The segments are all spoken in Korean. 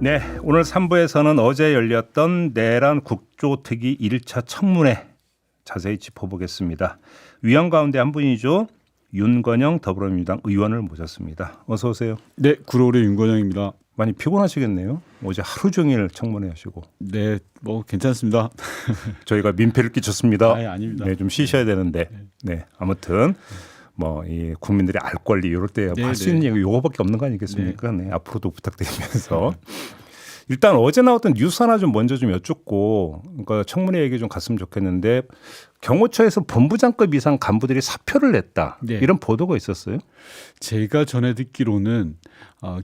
네, 오늘 3부에서는 어제 열렸던 내란 국조특위 1차 청문회 자세히 짚어보겠습니다. 위원 가운데 한 분이죠. 윤건영 더불어민주당 의원을 모셨습니다. 어서 오세요. 네, 구로울의 윤건영입니다. 많이 피곤하시겠네요. 어제 하루 종일 청문회 하시고. 네, 뭐 괜찮습니다. 저희가 민폐를 끼쳤습니다. 아닙니다. 네, 좀 쉬셔야 되는데. 네, 아무튼 뭐 이 국민들이 알 권리 이럴 때 할 수 있는 얘기 요거밖에 없는 거 아니겠습니까? 네, 앞으로도 부탁드리면서. 일단 어제 나왔던 뉴스 하나 좀 먼저 좀 여쭙고, 그러니까 청문회 얘기 좀 갔으면 좋겠는데, 경호처에서 본부장급 이상 간부들이 사표를 냈다. 네. 이런 보도가 있었어요. 제가 전에 듣기로는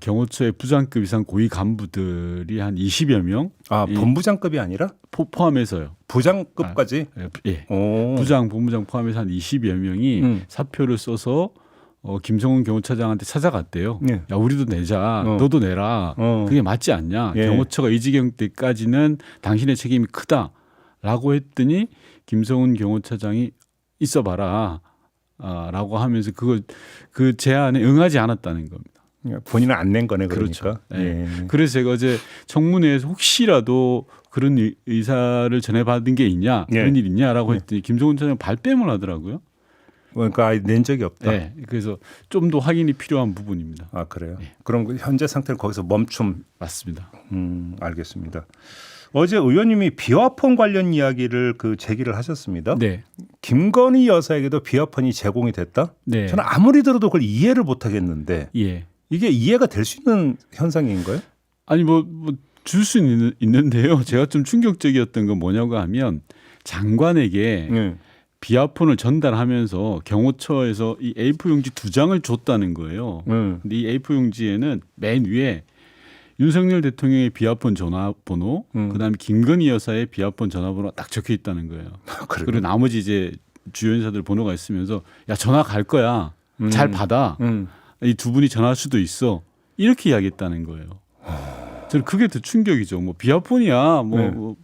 경호처의 부장급 이상 고위 간부들이 한 20여 명. 본부장급이 아니라 포함해서요. 부장급까지. 예. 오. 부장, 본부장 포함해서 한 20여 명이 사표를 써서 김성훈 경호차장한테 찾아갔대요. 네. 야, 우리도 내자. 너도 내라. 그게 맞지 않냐. 예. 경호처가 이 지경 때까지는 당신의 책임이 크다라고 했더니 김성훈 경호차장이 있어봐라. 라고 하면서 그 제안에 응하지 않았다는 겁니다. 본인은 안 낸 거네, 그러니까. 그렇죠. 네. 예. 그래서 제가 어제 청문회에서 혹시라도 그런 의사를 전해받은 게 있냐, 예. 그런 일 있냐라고 했더니 김성훈 차장 발뺌을 하더라고요. 그러니까 아예 낸 적이 없다. 네, 그래서 좀 더 확인이 필요한 부분입니다. 아, 그래요? 네. 그럼 그 현재 상태는 거기서 멈춤. 맞습니다. 알겠습니다. 어제 의원님이 비화폰 관련 이야기를 제기를 하셨습니다. 네. 김건희 여사에게도 비화폰이 제공이 됐다? 네. 저는 아무리 들어도 그걸 이해를 못 하겠는데 예. 이게 이해가 될 수 있는 현상인가요? 아니 줄 수 있는데요. 제가 좀 충격적이었던 건 뭐냐고 하면 장관에게 네. 비화폰을 전달하면서 경호처에서 이 A4 용지 2장을 줬다는 거예요. 근데 이 A4 용지에는 맨 위에 윤석열 대통령의 비화폰 전화번호, 그다음에 김건희 여사의 비화폰 전화번호가 딱 적혀 있다는 거예요. 그리고 나머지 이제 주요 인사들 번호가 있으면서 야 전화 갈 거야. 잘 받아. 이 두 분이 전화할 수도 있어. 이렇게 이야기했다는 거예요. 저는 그게 더 충격이죠. 뭐 비화폰이야. 뭐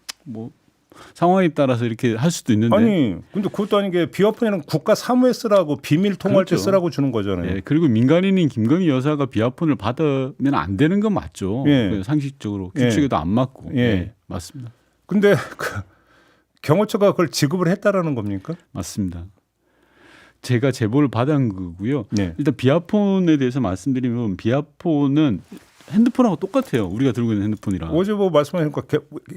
상황에 따라서 이렇게 할 수도 있는데. 아니, 근데 그것도 아닌 게 비화폰이랑 국가 사무에 쓰라고 비밀 통화할 그렇죠. 때 쓰라고 주는 거잖아요. 네, 그리고 민간인인 김건희 여사가 비화폰을 받으면 안 되는 건 맞죠. 예. 상식적으로 규칙에도 안 맞고. 예. 네, 맞습니다. 근데 경호처가 그걸 지급을 했다라는 겁니까? 맞습니다. 제가 제보를 받은 거고요. 네. 일단 비화폰에 대해서 말씀드리면 비화폰은 핸드폰하고 똑같아요. 우리가 들고 있는 핸드폰이랑. 어제 뭐 말씀하신 거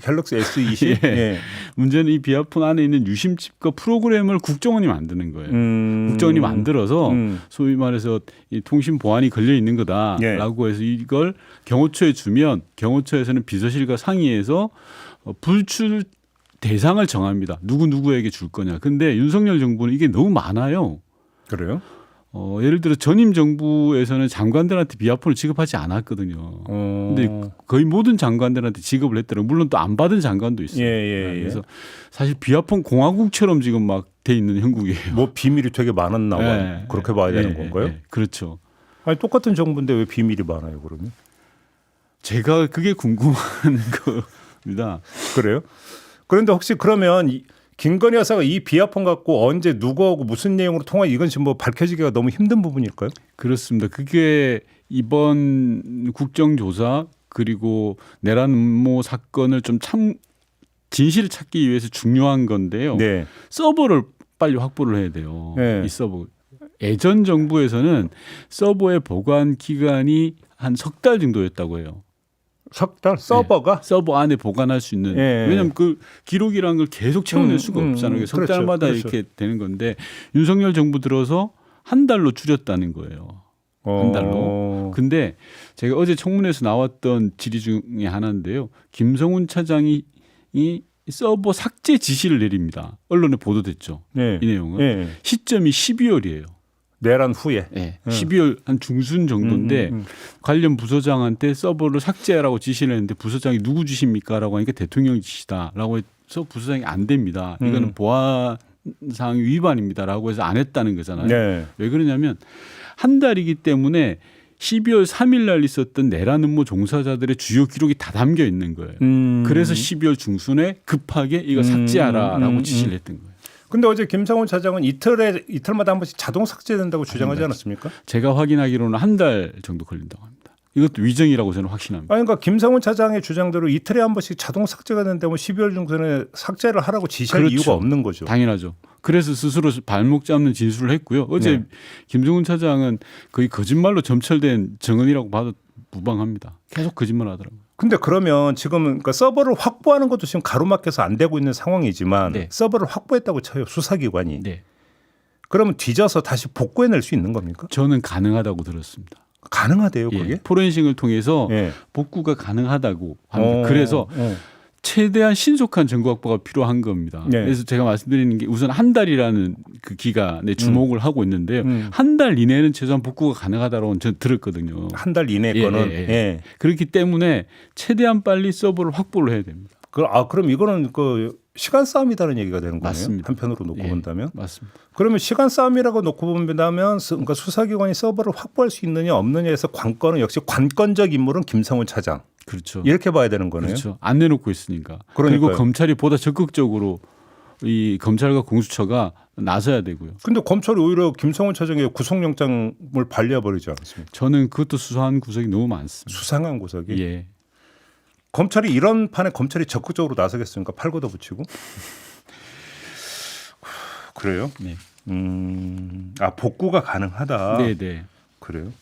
갤럭시 S20. 예. 예. 문제는 이 비화폰 안에 있는 유심칩과 프로그램을 국정원이 만드는 거예요. 국정원이 만들어서 소위 말해서 이 통신 보안이 걸려 있는 거다라고 해서 이걸 경호처에 주면 경호처에서는 비서실과 상의해서 불출 대상을 정합니다. 누구에게 줄 거냐. 근데 윤석열 정부는 이게 너무 많아요. 그래요? 예를 들어 전임 정부에서는 장관들한테 비화폰을 지급하지 않았거든요. 근데 거의 모든 장관들한테 지급을 했더라고요. 물론 또 안 받은 장관도 있어요. 그래서 사실 비화폰 공화국처럼 지금 막 돼 있는 형국이에요. 뭐 비밀이 되게 많았나 봐요. 그렇게 봐야 되는 건가요? 그렇죠. 아니 똑같은 정부인데 왜 비밀이 많아요, 그러면? 제가 그게 궁금한 겁니다. 그래요? 그런데 혹시 그러면 김건희 여사가 이 비화폰 갖고 언제 누구하고 무슨 내용으로 통화 이건 지금 뭐 밝혀지기가 너무 힘든 부분일까요? 그렇습니다. 그게 이번 국정조사 그리고 내란 음모 사건을 좀 진실을 찾기 위해서 중요한 건데요. 네. 서버를 빨리 확보를 해야 돼요. 네. 이 서버. 예전 정부에서는 서버의 보관 기간이 한 3달 정도였다고 해요. 석 달 서버가? 네. 서버 안에 보관할 수 있는. 왜냐하면 그 기록이라는 걸 계속 채워낼 수가 없잖아요. 석 달마다 그렇죠. 이렇게 되는 건데 윤석열 정부 들어서 한 달로 줄였다는 거예요. 한 달로. 근데 제가 어제 청문회에서 나왔던 질의 중에 하나인데요. 김성훈 차장이 이 서버 삭제 지시를 내립니다. 언론에 보도됐죠. 네. 이 내용은. 네. 시점이 12월이에요. 내란 후에. 네. 12월 한 중순 정도인데 관련 부서장한테 서버를 삭제하라고 지시를 했는데 부서장이 누구 지시입니까? 라고 하니까 대통령 지시다라고 해서 부서장이 안 됩니다. 이거는 보안상 위반입니다라고 해서 안 했다는 거잖아요. 네. 왜 그러냐면 한 달이기 때문에 12월 3일 날 있었던 내란 음모 종사자들의 주요 기록이 다 담겨 있는 거예요. 그래서 12월 중순에 급하게 이거 삭제하라라고 지시를 했던 거예요. 근데 어제 김성훈 차장은 이틀마다 한 번씩 자동 삭제된다고 주장하지 않았습니까? 제가 확인하기로는 한 달 정도 걸린다고 합니다. 이것도 위증이라고 저는 확신합니다. 아니, 그러니까 김성훈 차장의 주장대로 이틀에 한 번씩 자동 삭제가 되는데 뭐 12월 중순에 삭제를 하라고 지시할 그렇죠. 이유가 없는 거죠. 당연하죠. 그래서 스스로 발목 잡는 진술을 했고요. 어제 김정은 차장은 거의 거짓말로 점철된 증언이라고 봐도 무방합니다. 계속 거짓말 하더라고요. 근데 그러면 지금 그러니까 서버를 확보하는 것도 지금 가로막혀서 안 되고 있는 상황이지만 서버를 확보했다고 쳐요. 수사기관이. 그러면 뒤져서 다시 복구해낼 수 있는 겁니까? 저는 가능하다고 들었습니다. 가능하대요, 그게? 포렌식을 통해서 복구가 가능하다고 합니다. 그래서 최대한 신속한 증거 확보가 필요한 겁니다. 그래서 제가 말씀드리는 게 우선 한 달이라는 그 기간에 주목을 하고 있는데요. 한 달 이내는 최소한 복구가 가능하다고 저는 들었거든요. 한 달 이내 거는. 그렇기 때문에 최대한 빨리 서버를 확보를 해야 됩니다. 그럼 이거는 그 시간 싸움이라는 얘기가 되는 거네요. 맞습니다. 한편으로 놓고 본다면. 맞습니다. 그러면 시간 싸움이라고 놓고 본다면 그러니까 수사기관이 서버를 확보할 수 있느냐 없느냐에서 관건은 역시 관건적 인물은 김성훈 차장. 그렇죠. 이렇게 봐야 되는 거네요. 그렇죠. 안 내놓고 있으니까. 그러니까요. 그리고 검찰이 보다 적극적으로 이 검찰과 공수처가 나서야 되고요. 근데 검찰이 오히려 김성훈 차장의 구속영장을 발려버리지 않았습니까? 저는 그것도 수사한 구석이 너무 많습니다. 수상한 구석이? 예. 검찰이 이런 판에 검찰이 적극적으로 나서겠습니까? 팔고도 붙이고? 그래요? 네. 복구가 가능하다. 네네. 그래요?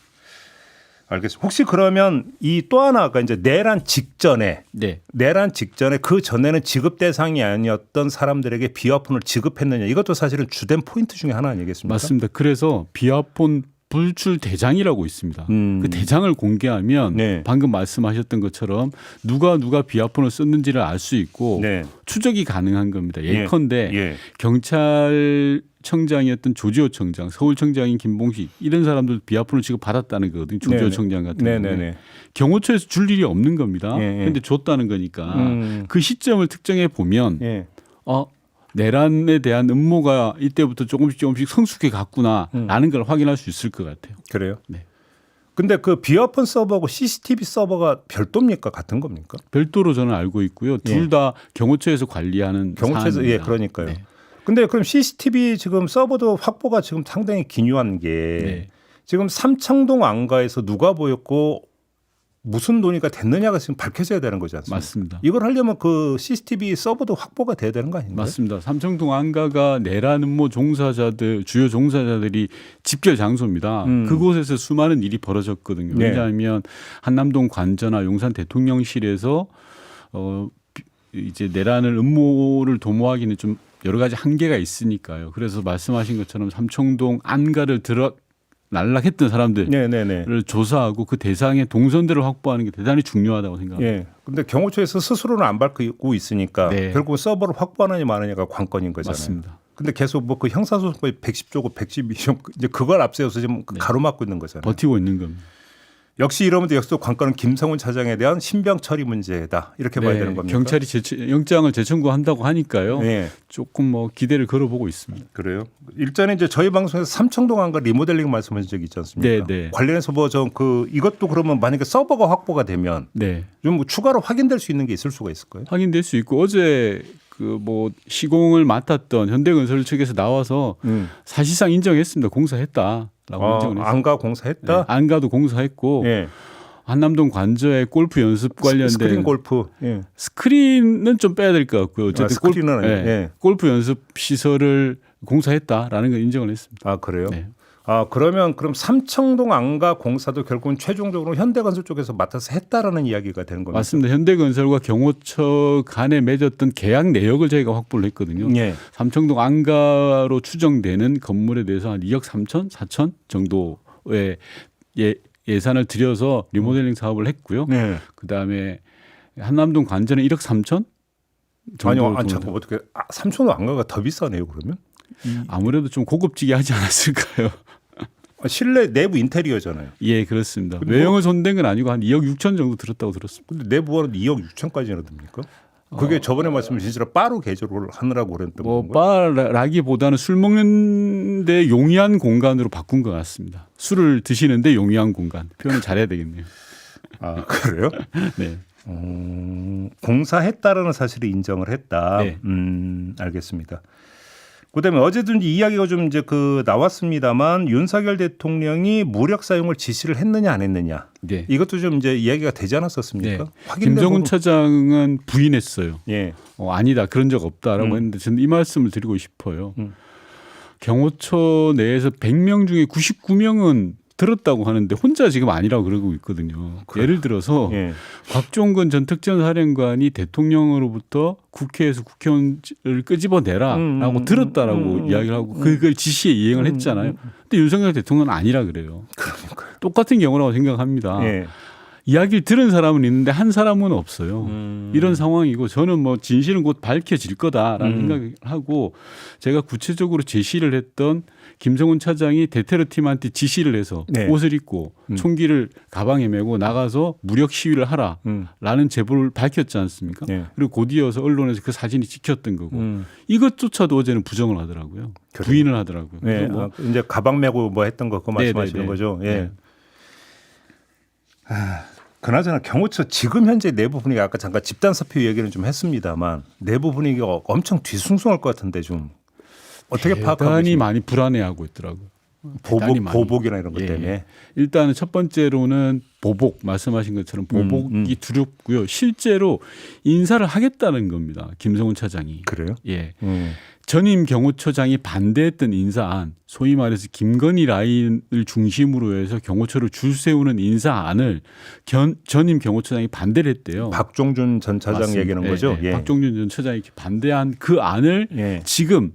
알겠습니다. 혹시 그러면 이 또 하나가 이제 내란 직전에 그 전에는 지급 대상이 아니었던 사람들에게 비화폰을 지급했느냐 이것도 사실은 주된 포인트 중에 하나 아니겠습니까? 맞습니다. 그래서 비화폰 불출 대장이라고 있습니다. 그 대장을 공개하면 방금 말씀하셨던 것처럼 누가 비화폰을 썼는지를 알 수 있고 추적이 가능한 겁니다. 예컨대 경찰청장이었던 조지호 청장, 서울청장인 김봉식 이런 사람들 비화폰을 지금 받았다는 거거든요. 조지호 청장 같은 경우는. 경호처에서 줄 일이 없는 겁니다. 그런데 줬다는 거니까 그 시점을 특정해 보면 내란에 대한 음모가 이때부터 조금씩 성숙해 갔구나라는 걸 확인할 수 있을 것 같아요. 그래요? 네. 근데 그 비화폰 서버하고 CCTV 서버가 별도입니까? 같은 겁니까? 별도로 저는 알고 있고요. 둘 다 경호처에서 관리하는 경호처에서 사안입니다. 그러니까요. 근데 그럼 CCTV 지금 서버도 확보가 지금 상당히 기묘한 게 지금 삼청동 안가에서 누가 보였고 무슨 논의가 됐느냐가 지금 밝혀져야 되는 거지 않습니까? 맞습니다. 이걸 하려면 그 CCTV 서버도 확보가 돼야 되는 거 아닌가요? 맞습니다. 삼청동 안가가 내란 음모 종사자들, 주요 종사자들이 집결 장소입니다. 그곳에서 수많은 일이 벌어졌거든요. 왜냐하면 한남동 관저나 용산 대통령실에서 이제 내란을 음모를 도모하기는 좀 여러 가지 한계가 있으니까요. 그래서 말씀하신 것처럼 삼청동 안가를 날락했던 사람들을 조사하고 그 대상의 동선들을 확보하는 게 대단히 중요하다고 생각합니다. 그런데 경호처에서 스스로는 안 밝히고 있으니까 결국 서버를 확보하느냐 마느냐가 관건인 거잖아요. 맞습니다. 근데 계속 뭐 그 형사소송법이 110조고 112조 이제 그걸 앞세워서 지금 가로막고 있는 거잖아요. 버티고 있는 겁니다. 역시 이러면 역시 관건은 김성훈 차장에 대한 신병 처리 문제다 이렇게 봐야 되는 겁니까? 경찰이 영장을 재청구한다고 하니까요. 조금 뭐 기대를 걸어보고 있습니다. 그래요? 일전에 이제 저희 방송에서 삼청동 안가 리모델링 말씀하신 적이 있지 않습니까? 관련해서 뭐 좀 이것도 그러면 만약에 서버가 확보가 되면 좀 뭐 추가로 확인될 수 있는 게 있을 수가 있을까요? 확인될 수 있고 어제 그 뭐 시공을 맡았던 현대건설 측에서 나와서 사실상 인정했습니다. 공사했다. 안가 공사했다? 안가도 공사했고 한남동 관저의 골프 연습 관련된 스크린 골프 스크린은 좀 빼야 될 것 같고요. 어쨌든 스크린은 골프 연습 시설을 공사했다라는 걸 인정을 했습니다. 아 그래요? 그럼 삼청동 안가 공사도 결국은 최종적으로 현대건설 쪽에서 맡아서 했다라는 이야기가 되는 겁니다. 맞습니다. 현대건설과 경호처 간에 맺었던 계약 내역을 저희가 확보를 했거든요. 삼청동 안가로 추정되는 건물에 대해서 한 2억 3천, 4천 정도의 예산을 들여서 리모델링 사업을 했고요. 그다음에 한남동 관저는 1억 3천 정도. 아니요, 잠깐 어떻게 삼청동 안가가 더 비싸네요, 그러면? 아무래도 좀 고급지게 하지 않았을까요? 실내 내부 인테리어잖아요. 예, 그렇습니다. 외형을 손댄 건 아니고 한 2억 6천 정도 들었다고 들었습니다. 근데 내부는 2억 6천까지나 듭니까? 그게 저번에 말씀하신 진짜 바로 개조를 하느라고 그랬던 건가요? 바라기보다는 술 먹는데 용이한 공간으로 바꾼 것 같습니다. 술을 드시는데 용이한 공간. 표현을 잘해야 되겠네요. 아, 그래요? 네. 공사했다라는 사실을 인정을 했다. 알겠습니다. 그다음에 어제도 이제 이야기가 좀 이제 나왔습니다만 윤석열 대통령이 무력 사용을 지시를 했느냐 안 했느냐. 네. 이것도 좀 이제 이야기가 되지 않았었습니까? 네. 김정은 부분... 차장은 부인했어요. 예. 아니다 그런 적 없다라고 했는데 저는 이 말씀을 드리고 싶어요. 경호처 내에서 100명 중에 99명은 들었다고 하는데 혼자 지금 아니라고 그러고 있거든요. 예를 들어서 예. 곽종근 전 특전사령관이 대통령으로부터 국회에서 국회의원을 끄집어내라라고 들었다라고 이야기를 하고 그걸 지시에 이행을 했잖아요. 근데 윤석열 대통령은 아니라 그래요. 그러니까요. 똑같은 경우라고 생각합니다. 예. 이야기를 들은 사람은 있는데 한 사람은 없어요. 이런 상황이고 저는 뭐 진실은 곧 밝혀질 거다라는 생각을 하고 제가 구체적으로 제시를 했던 김성훈 차장이 대테러 팀한테 지시를 해서 네. 옷을 입고 총기를 가방에 메고 나가서 무력 시위를 하라라는 제보를 밝혔지 않습니까? 네. 그리고 곧이어서 언론에서 그 사진이 찍혔던 거고 이것조차도 어제는 부정을 하더라고요. 그래요. 부인을 하더라고요. 네. 뭐 이제 가방 메고 뭐 했던 거 그거 말씀하시는 네네네. 거죠? 예. 네. 그나저나 경호처 지금 현재 내부 분위기가 아까 잠깐 집단 사표 얘기는 좀 했습니다만 내부 분위기가 엄청 뒤숭숭할 것 같은데 좀 어떻게 파악하고 대단히 계십니까? 많이 불안해하고 있더라고요. 대단히 많이. 보복이나 이런 것 예. 때문에. 일단은 첫 번째로는 보복 말씀하신 것처럼 보복이 두렵고요. 실제로 인사를 하겠다는 겁니다. 김성훈 차장이. 그래요? 예. 전임 경호처장이 반대했던 인사안, 소위 말해서 김건희 라인을 중심으로 해서 경호처를 줄 세우는 인사안을 전임 경호처장이 반대를 했대요. 박종준 전 차장 맞습니다. 얘기하는 예, 거죠? 예. 예. 박종준 전 차장이 반대한 그 안을 예. 지금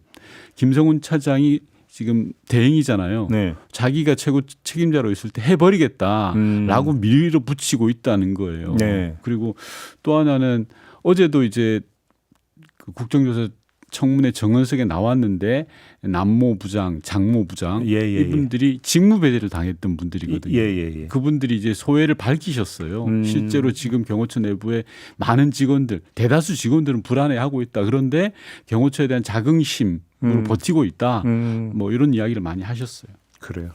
김성훈 차장이 지금 대행이잖아요. 네. 자기가 최고 책임자로 있을 때 해버리겠다라고 밀어붙이고 있다는 거예요. 네. 그리고 또 하나는 어제도 이제 그 국정조사 청문회 정원석에 나왔는데 남모 부장, 장모 부장 이분들이 직무 배제를 당했던 분들이거든요. 그분들이 이제 소회를 밝히셨어요. 실제로 지금 경호처 내부에 많은 직원들, 대다수 직원들은 불안해하고 있다. 그런데 경호처에 대한 자긍심으로 버티고 있다. 뭐 이런 이야기를 많이 하셨어요. 그래요.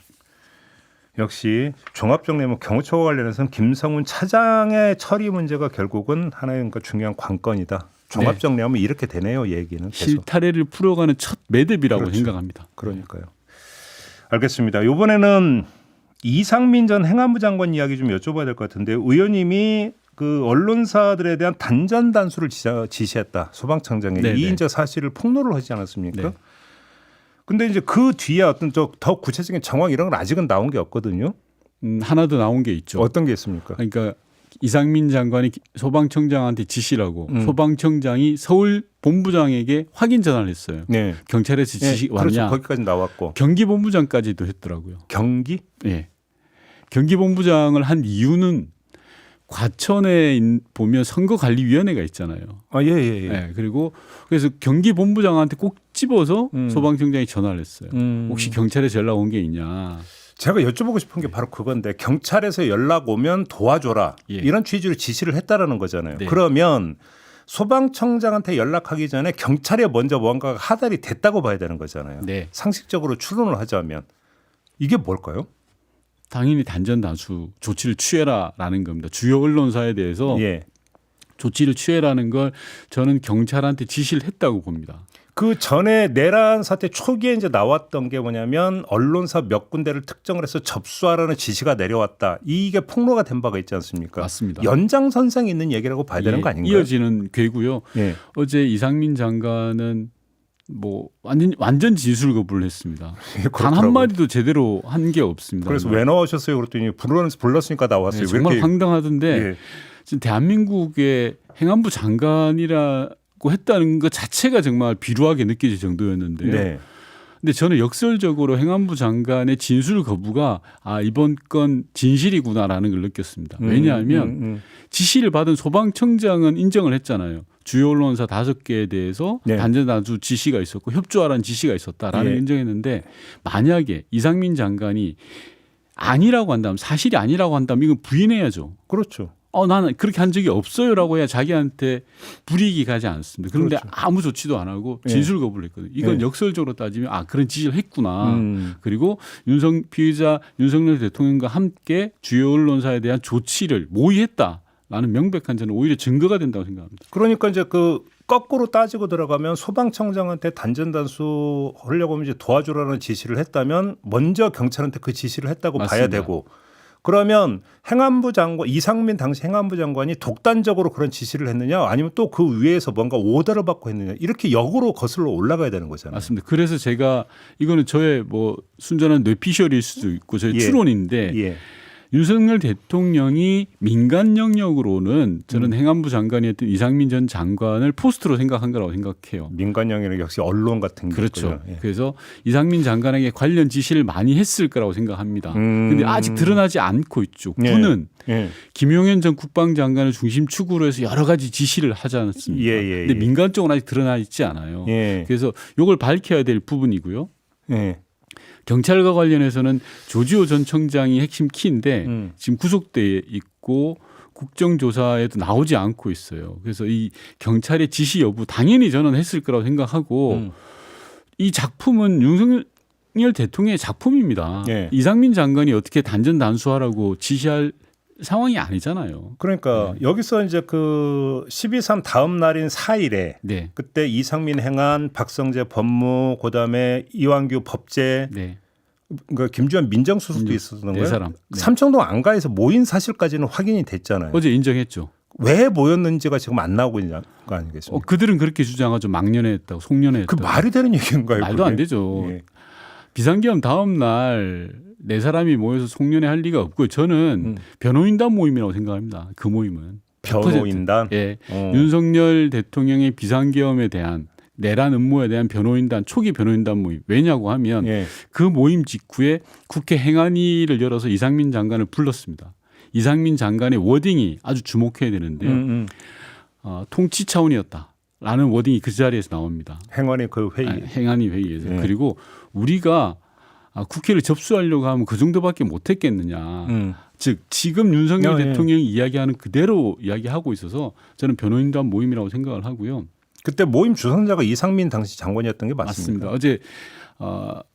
역시 종합정리하면 경호처와 관련해서는 김성훈 차장의 처리 문제가 결국은 하나의 그러니까 중요한 관건이다. 종합정리하면 이렇게 되네요. 얘기는. 계속. 실타래를 풀어가는 첫 매듭이라고 그렇죠. 생각합니다. 그러니까요. 알겠습니다. 이번에는 이상민 전 행안부 장관 이야기 좀 여쭤봐야 될 것 같은데 의원님이 그 언론사들에 대한 단전 단수를 지시했다. 소방청장에게 네네. 이 이제 사실을 폭로를 하지 않았습니까? 네. 근데 이제 그 뒤에 어떤 더 구체적인 정황 이런 건 아직은 나온 게 없거든요. 하나 더 나온 게 있죠. 어떤 게 있습니까? 그러니까 이상민 장관이 소방청장한테 지시라고 소방청장이 서울 본부장에게 확인 전화를 했어요. 네. 경찰에서 지시 왔냐. 그렇죠. 거기까지 나왔고. 경기본부장까지도 했더라고요. 경기? 네. 경기본부장을 한 이유는 과천에 보면 선거관리위원회가 있잖아요. 예. 네. 그리고 그래서 경기본부장한테 꼭 집어서 소방청장이 전화를 했어요. 혹시 경찰에서 연락 온 게 있냐. 제가 여쭤보고 싶은 게 바로 그건데 경찰에서 연락 오면 도와줘라 이런 취지로 지시를 했다라는 거잖아요. 네. 그러면 소방청장한테 연락하기 전에 경찰에 먼저 뭔가가 하달이 됐다고 봐야 되는 거잖아요. 네. 상식적으로 추론을 하자면 이게 뭘까요? 당연히 단전 단수 조치를 취해라라는 겁니다. 주요 언론사에 대해서 조치를 취해라는 걸 저는 경찰한테 지시를 했다고 봅니다. 그 전에 내란 사태 초기에 이제 나왔던 게 뭐냐면 언론사 몇 군데를 특정을 해서 접수하라는 지시가 내려왔다. 이게 폭로가 된 바가 있지 않습니까? 맞습니다. 연장선상에 있는 얘기라고 봐야 되는 거 아닌가요? 이어지는 괴고요. 어제 이상민 장관은 뭐 완전 진술 거부를 했습니다. 단 한마디도 제대로 한 게 없습니다. 그래서 왜 나오셨어요? 그랬더니 불렀으니까 나왔어요. 정말 황당하던데 지금 대한민국의 행안부 장관이라고 했다는 것 자체가 정말 비루하게 느껴질 정도였는데요. 근데 저는 역설적으로 행안부 장관의 진술 거부가 이번 건 진실이구나라는 걸 느꼈습니다. 왜냐하면 지시를 받은 소방청장은 인정을 했잖아요. 주요 언론사 5개에 대해서 단전 단수 지시가 있었고 협조하라는 지시가 있었다라는 걸 인정했는데 만약에 이상민 장관이 아니라고 한다면 사실이 아니라고 한다면 이건 부인해야죠. 그렇죠. 나는 그렇게 한 적이 없어요라고 해야 자기한테 불이익이 가지 않습니다. 그런데 아무 조치도 안 하고 진술 거부를 했거든요. 이건 역설적으로 따지면 그런 지시를 했구나. 그리고 피의자 윤석열 대통령과 함께 주요 언론사에 대한 조치를 모의했다. 라는 명백한 저는 오히려 증거가 된다고 생각합니다. 그러니까 이제 그 거꾸로 따지고 들어가면 소방청장한테 단전단수 하려고 하면 이제 도와주라는 지시를 했다면 먼저 경찰한테 그 지시를 했다고 맞습니다. 봐야 되고 그러면 행안부 장관 이상민 당시 행안부 장관이 독단적으로 그런 지시를 했느냐 아니면 또 그 위에서 뭔가 오더를 받고 했느냐 이렇게 역으로 거슬러 올라가야 되는 거잖아요. 맞습니다. 그래서 제가 이거는 저의 뭐 순전한 뇌피셜일 수도 있고 저의 추론인데 예. 윤석열 대통령이 민간 영역으로는 저는 행안부 장관이었던 이상민 전 장관을 포스트로 생각한 거라고 생각해요. 민간 영역 역시 언론 같은 게 그렇죠. 있고요. 예. 그래서 이상민 장관에게 관련 지시를 많이 했을 거라고 생각합니다. 그런데 아직 드러나지 않고 있죠. 군은 김용현 전 국방장관을 중심축으로 해서 여러 가지 지시를 하지 않았습니까? 그런데 민간 쪽은 아직 드러나 있지 않아요. 그래서 이걸 밝혀야 될 부분이고요. 경찰과 관련해서는 조지호 전 청장이 핵심 키인데 지금 구속돼 있고 국정조사에도 나오지 않고 있어요. 그래서 이 경찰의 지시 여부 당연히 저는 했을 거라고 생각하고 이 작품은 윤석열 대통령의 작품입니다. 이상민 장관이 어떻게 단전단수하라고 지시할 상황이 아니잖아요. 그러니까 여기서 이제 그 12.3 다음 날인 4일에 그때 이상민 행안, 박성재 법무, 그다음에 이완규 법제, 그러니까 김주환 민정수석도 있었던 거예요. 사람. 삼청동 안가에서 모인 사실까지는 확인이 됐잖아요. 어제 인정했죠. 왜 모였는지가 지금 안 나오고 있는 거 아니겠습니까? 그들은 그렇게 주장하죠. 망년회했다고, 송년회했다고. 그 말이 되는 얘기인가요? 말도 안 되죠. 비상계엄 다음 날 네 사람이 모여서 송년회 할 리가 없고요. 저는 변호인단 모임이라고 생각합니다. 그 모임은. 변호인단? 윤석열 대통령의 비상계엄에 대한 내란 음모에 대한 변호인단, 초기 변호인단 모임. 왜냐고 하면 그 모임 직후에 국회 행안위를 열어서 이상민 장관을 불렀습니다. 이상민 장관의 워딩이 아주 주목해야 되는데요. 통치 차원이었다라는 워딩이 그 자리에서 나옵니다. 행안위 그 회의. 행안위 회의에서. 그리고 우리가 국회를 접수하려고 하면 그 정도밖에 못했겠느냐. 즉 지금 윤석열 대통령이 이야기하는 그대로 이야기하고 있어서 저는 변호인단 모임이라고 생각을 하고요. 그때 모임 주선자가 이상민 당시 장관이었던 게 맞습니까? 맞습니다. 어제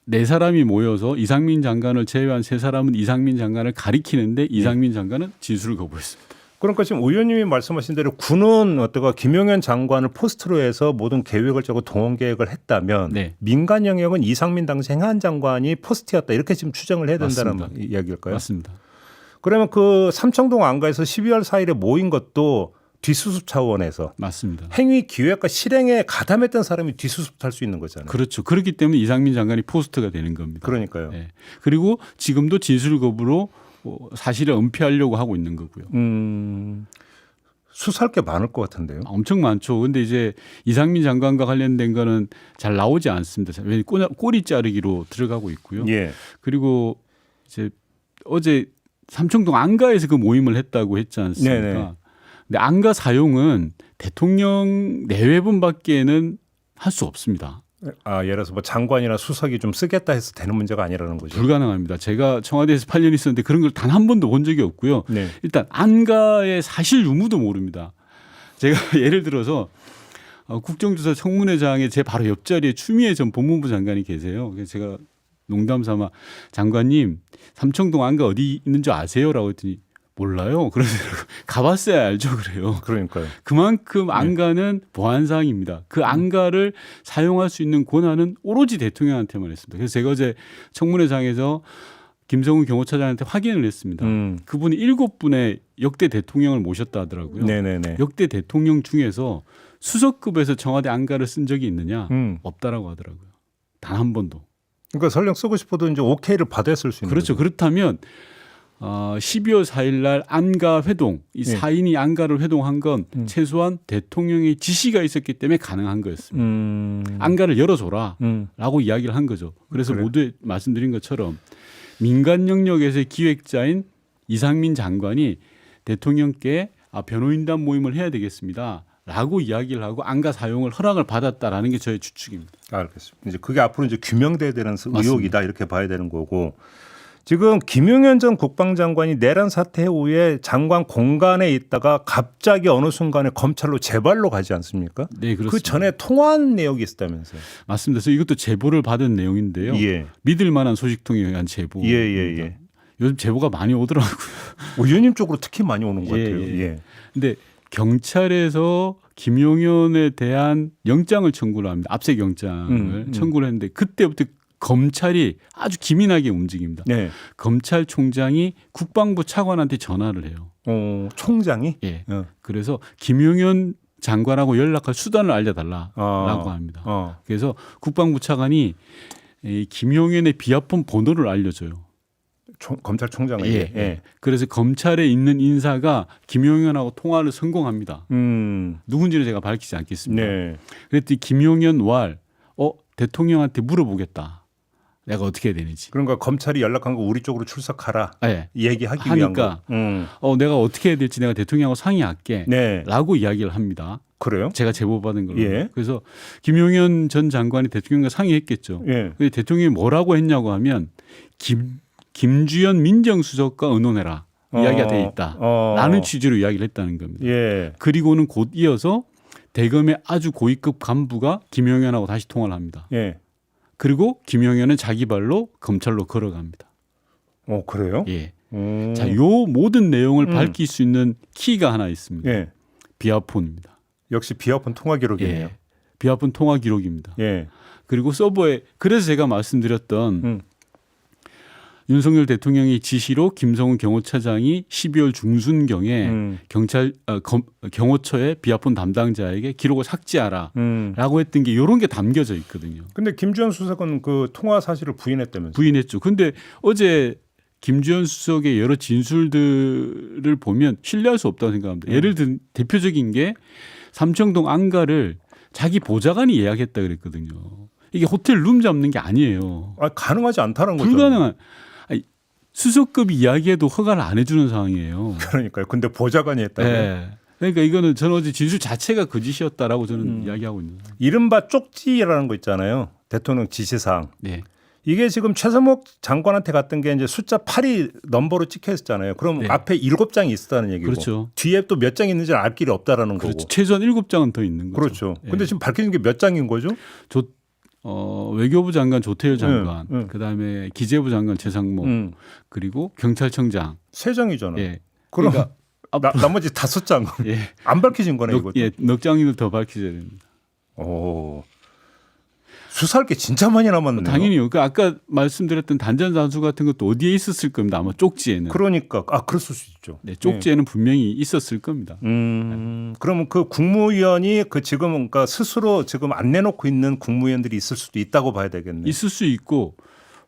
네 사람이 모여서 이상민 장관을 제외한 세 사람은 이상민 장관을 가리키는데 이상민 장관은 진술을 거부했습니다. 그러니까 지금 의원님이 말씀하신 대로 군은 어떠가 김용현 장관을 포스트로 해서 모든 계획을 짜고 동원 계획을 했다면 민간 영역은 이상민 당시 행안 장관이 포스트였다 이렇게 지금 추정을 해야 된다는 이야기일까요? 맞습니다. 그러면 그 삼청동 안가에서 12월 4일에 모인 것도 뒷수습 차원에서 맞습니다. 행위 기획과 실행에 가담했던 사람이 뒷수습할 수 있는 거잖아요. 그렇죠. 그렇기 때문에 이상민 장관이 포스트가 되는 겁니다. 그러니까요. 그리고 지금도 진술 거부로 사실을 은폐하려고 하고 있는 거고요. 수사할 게 많을 것 같은데요. 엄청 많죠. 그런데 이제 이상민 장관과 관련된 거는 잘 나오지 않습니다. 왜 꼬리 자르기로 들어가고 있고요. 그리고 이제 어제 삼청동 안가에서 그 모임을 했다고 했지 않습니까? 근데 안가 사용은 대통령 내외분밖에는 할 수 없습니다. 예를 들어서 뭐 장관이나 수석이 좀 쓰겠다 해서 되는 문제가 아니라는 거죠. 불가능합니다. 제가 청와대에서 8년 있었는데 그런 걸 단 한 번도 본 적이 없고요. 일단 안가의 사실 유무도 모릅니다. 제가 예를 들어서 국정조사 청문회장에 제 바로 옆자리에 추미애 전 법무부 장관이 계세요. 그래서 제가 농담 삼아 장관님 삼청동 안가 어디 있는 줄 아세요?라고 했더니 몰라요. 그래서 가봤어야 알죠. 그래요. 그러니까요. 그만큼 안가는 보안사항입니다. 그 안가를 사용할 수 있는 권한은 오로지 대통령한테만 했습니다. 그래서 제가 어제 청문회장에서 김성훈 경호처장한테 확인을 했습니다. 그분이 7분의 역대 대통령을 모셨다 하더라고요. 역대 대통령 중에서 수석급에서 청와대 안가를 쓴 적이 있느냐? 없다라고 하더라고요. 단 한 번도. 그러니까 설령 쓰고 싶어도 이제 오케이를 받아야 쓸 수 있는 그렇죠. 거죠. 그렇다면 12월 4일 날 안가 회동, 이 4인이 안가를 회동한 건 최소한 대통령의 지시가 있었기 때문에 가능한 거였습니다. 안가를 열어줘라라고 이야기를 한 거죠. 그래서 모두 말씀드린 것처럼 민간 영역에서의 기획자인 이상민 장관이 대통령께 변호인단 모임을 해야 되겠습니다. 라고 이야기를 하고 안가 사용을 허락을 받았다라는 게 저의 추측입니다. 알겠습니다. 이제 그게 앞으로 이제 규명돼야 되는 의혹이다 이렇게 봐야 되는 거고. 지금 김용현 전 국방장관이 내란 사태 후에 장관 공간에 있다가 갑자기 어느 순간에 검찰로 재발로 가지 않습니까? 네, 그렇습니다. 그 전에 통화한 내역이 있었다면서요? 맞습니다. 그래서 이것도 제보를 받은 내용인데요. 믿을 만한 소식통에 의한 제보입니다. 요즘 제보가 많이 오더라고요. 의원님 쪽으로 특히 많이 오는 것 같아요. 예. 근데 경찰에서 김용현에 대한 영장을 청구를 합니다. 압색 영장을 청구를 했는데 그때부터 검찰이 아주 기민하게 움직입니다. 네. 검찰총장이 국방부 차관한테 전화를 해요. 총장이? 예. 그래서 김용현 장관하고 연락할 수단을 알려달라라고 합니다. 그래서 국방부 차관이 이 김용현의 비아폰 번호를 알려줘요. 검찰총장에게. 예. 그래서 검찰에 있는 인사가 김용현하고 통화를 성공합니다. 누군지는 제가 밝히지 않겠습니다. 네. 그랬더니 김용현 왈 대통령한테 물어보겠다. 내가 어떻게 해야 되는지. 그러니까 검찰이 연락한 거 우리 쪽으로 출석하라. 네. 얘기하기 위한 거. 내가 어떻게 해야 될지 내가 대통령하고 상의할게. 네. 라고 이야기를 합니다. 그래요? 제가 제보받은 걸로. 예. 그래서 김용현 전 장관이 대통령과 상의했겠죠. 예. 근데 대통령이 뭐라고 했냐고 하면 김주현 민정수석과 의논해라. 이야기가 돼 있다. 라는 취지로 이야기를 했다는 겁니다. 예. 그리고는 곧 이어서 대검의 아주 고위급 간부가 김용현하고 다시 통화를 합니다. 예. 그리고 김용현은 자기 발로 검찰로 걸어갑니다. 그래요? 예. 자, 요 모든 내용을 밝힐 수 있는 키가 하나 있습니다. 예. 비아폰입니다. 역시 비아폰 통화 기록이네요. 예. 비아폰 통화 기록입니다. 예. 그리고 서버에 그래서 제가 말씀드렸던 윤석열 대통령의 지시로 김성훈 경호차장이 12월 중순경에 경호처의 비아폰 담당자에게 기록을 삭제하라라고 했던 게 이런 게 담겨져 있거든요. 근데 김주현 수석은 그 통화 사실을 부인했다면서요? 부인했죠. 근데 어제 김주현 수석의 여러 진술들을 보면 신뢰할 수 없다고 생각합니다. 예를 든 대표적인 게 삼청동 안가를 자기 보좌관이 예약했다 그랬거든요. 이게 호텔 룸 잡는 게 아니에요. 가능하지 않다는 거죠. 불가능한. 수석급이 이야기해도 허가를 안 해주는 상황이에요. 그러니까요. 근데 보좌관이 했다고요? 네. 그러니까 이거는 저는 어제 진술 자체가 거짓이었다라고 저는 이야기하고 있는 거예요. 이른바 쪽지라는 거 있잖아요. 대통령 지시사항. 네. 이게 지금 최서목 장관한테 갔던 게 이제 숫자 8이 넘버로 찍혀 있었잖아요. 그럼 네. 앞에 7장이 있었다는 얘기고. 그렇죠. 뒤에 또 몇 장이 있는지 알 길이 없다라는 그렇죠. 거고. 최소한 7장은 더 있는 거죠. 그렇죠. 네. 근데 지금 밝혀진 게 몇 장인 거죠? 외교부 장관 조태열 장관, 그다음에 기재부 장관 최상목, 그리고 경찰청장 3장이잖아요. 예. 그럼 그러니까 나머지 5장 예. 안 밝혀진 거네 이거. 예, 넉 장이도 더 밝혀져야 됩니다. 수사할 게 진짜 많이 남았네요. 당연히요. 그러니까 아까 말씀드렸던 단전단수 같은 것도 어디에 있었을 겁니다. 아마 쪽지에는. 그러니까 그랬을 수 있죠. 네, 쪽지에는 분명히 있었을 겁니다. 그러면 그 국무위원이 지금 그러니까 스스로 지금 안 내놓고 있는 국무위원들이 있을 수도 있다고 봐야 되겠네요. 있을 수 있고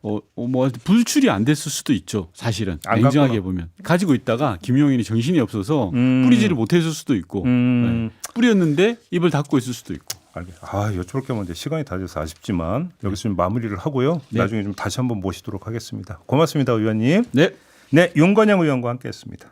뭐 불출이 안 됐을 수도 있죠. 사실은 안 냉정하게 보면 가지고 있다가 김용현이 정신이 없어서 뿌리지를 못했을 수도 있고 네. 뿌렸는데 입을 닫고 있을 수도 있고. 여쭤볼 게 뭔데 시간이 다 돼서 아쉽지만 여기서 좀 마무리를 하고요. 네. 나중에 좀 다시 한번 모시도록 하겠습니다. 고맙습니다, 의원님. 네. 네, 윤건영 의원과 함께했습니다.